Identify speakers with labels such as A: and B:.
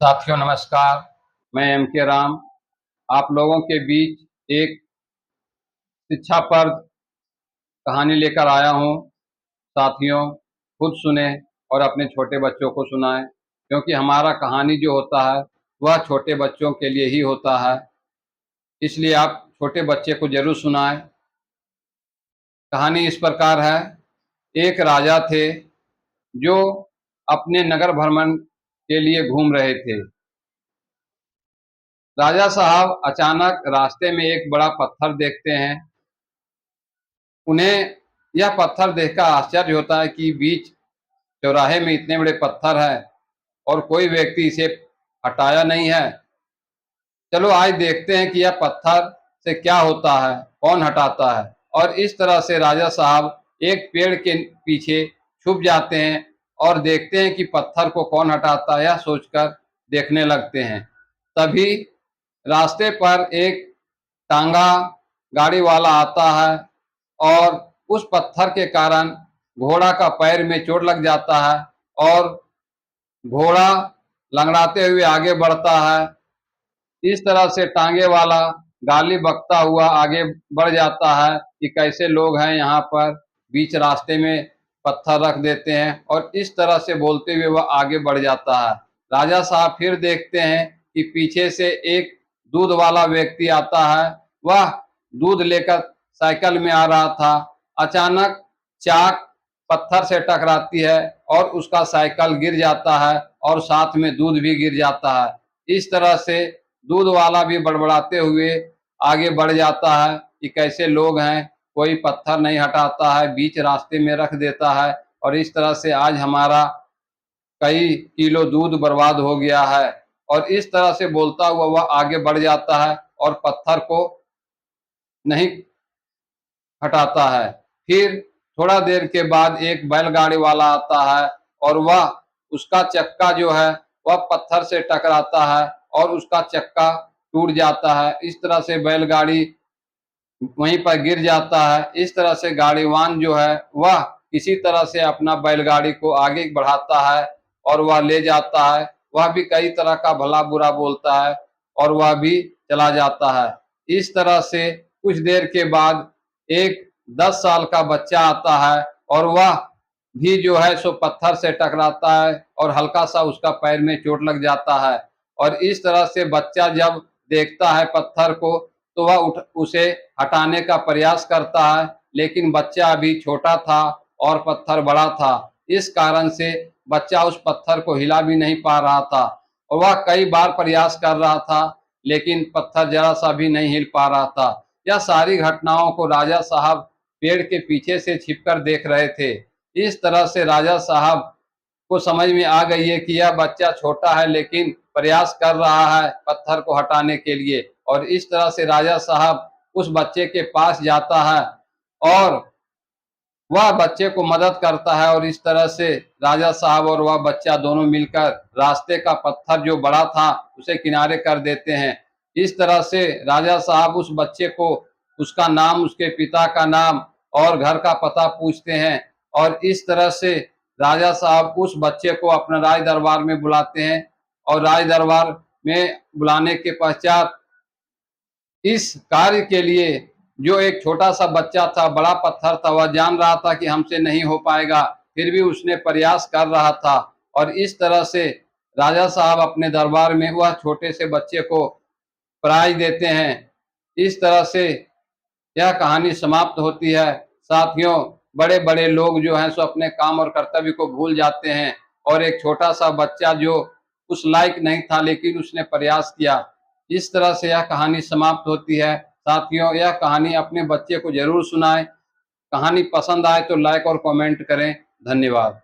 A: साथियों नमस्कार। मैं एम के राम आप लोगों के बीच एक शिक्षाप्रद कहानी लेकर आया हूँ। साथियों खुद सुने और अपने छोटे बच्चों को सुनाएं, क्योंकि हमारा कहानी जो होता है वह छोटे बच्चों के लिए ही होता है। इसलिए आप छोटे बच्चे को जरूर सुनाएं। कहानी इस प्रकार है। एक राजा थे जो अपने नगर भ्रमण के लिए घूम रहे थे। राजा साहब अचानक रास्ते में एक बड़ा पत्थर देखते हैं। उन्हें यह पत्थर देखकर आश्चर्य होता है कि बीच चौराहे में इतने बड़े पत्थर है और कोई व्यक्ति इसे हटाया नहीं है। चलो आज देखते हैं कि यह पत्थर से क्या होता है, कौन हटाता है। और इस तरह से राजा साहब एक पेड़ के पीछे छुप जाते हैं और देखते हैं कि पत्थर को कौन हटाता है। यह सोचकर देखने लगते हैं। तभी रास्ते पर एक टांगा गाड़ी वाला आता है और उस पत्थर के कारण घोड़ा का पैर में चोट लग जाता है और घोड़ा लंगड़ाते हुए आगे बढ़ता है। इस तरह से टांगे वाला गाली बकता हुआ आगे बढ़ जाता है कि कैसे लोग हैं यहाँ पर बीच रास्ते में पत्थर रख देते हैं, और इस तरह से बोलते हुए वह आगे बढ़ जाता है। राजा साहब फिर देखते हैं कि पीछे से एक दूध वाला व्यक्ति आता है। वह दूध लेकर साइकिल में आ रहा था। अचानक चाक पत्थर से टकराती है और उसका साइकिल गिर जाता है और साथ में दूध भी गिर जाता है। इस तरह से दूध वाला भी बड़बड़ाते हुए आगे बढ़ जाता है कि कैसे लोग हैं, कोई पत्थर नहीं हटाता है, बीच रास्ते में रख देता है, और इस तरह से आज हमारा कई किलो दूध बर्बाद हो गया है। और इस तरह से बोलता हुआ वह आगे बढ़ जाता है और पत्थर को नहीं हटाता है। फिर थोड़ा देर के बाद एक बैलगाड़ी वाला आता है और वह उसका चक्का जो है वह पत्थर से टकराता है और उसका चक्का टूट जाता है। इस तरह से बैलगाड़ी वहीं पर गिर जाता है। इस तरह से गाड़ीवान जो है वह किसी तरह से अपना बैलगाड़ी को आगे बढ़ाता है और वह ले जाता है। वह भी कई तरह का भला बुरा बोलता है और वह भी चला जाता है। इस तरह से कुछ देर के बाद एक 10 साल का बच्चा आता है और वह भी जो है सो पत्थर से टकराता है और हल्का सा उसका पैर में चोट लग जाता है। और इस तरह से बच्चा जब देखता है पत्थर को तो वह उसे हटाने का प्रयास करता है, लेकिन बच्चा अभी छोटा था और पत्थर बड़ा था। इस कारण से बच्चा उस पत्थर को हिला भी नहीं पा रहा था और वह कई बार प्रयास कर रहा था, लेकिन पत्थर जरा सा भी नहीं हिल पा रहा था। यह सारी घटनाओं को राजा साहब पेड़ के पीछे से छिपकर देख रहे थे। इस तरह से राजा साहब को समझ में आ गई है कि यह बच्चा छोटा है लेकिन प्रयास कर रहा है पत्थर को हटाने के लिए। और इस तरह से राजा साहब उस बच्चे के पास जाता है और वह बच्चे को मदद करता है, और इस तरह से राजा साहब और वह बच्चा दोनों मिलकर रास्ते का पत्थर जो बड़ा था उसे किनारे कर देते हैं। इस तरह से राजा साहब उस बच्चे को उसका नाम, उसके पिता का नाम और घर का पता पूछते हैं, और इस तरह से राजा साहब उस बच्चे को अपने राज दरबार में बुलाते हैं। और राज दरबार में बुलाने के पश्चात इस कार्य के लिए जो एक छोटा सा बच्चा था, बड़ा पत्थर था, वह जान रहा था कि हमसे नहीं हो पाएगा, फिर भी उसने प्रयास कर रहा था। और इस तरह से राजा साहब अपने दरबार में वह छोटे से बच्चे को प्राइज देते हैं। इस तरह से यह कहानी समाप्त होती है। साथियों, बड़े बड़े लोग जो हैं सो अपने काम और कर्तव्य को भूल जाते हैं, और एक छोटा सा बच्चा जो उस लायक नहीं था लेकिन उसने प्रयास किया। इस तरह से यह कहानी समाप्त होती है। साथियों, यह कहानी अपने बच्चे को जरूर सुनाएं। कहानी पसंद आए तो लाइक और कमेंट करें। धन्यवाद।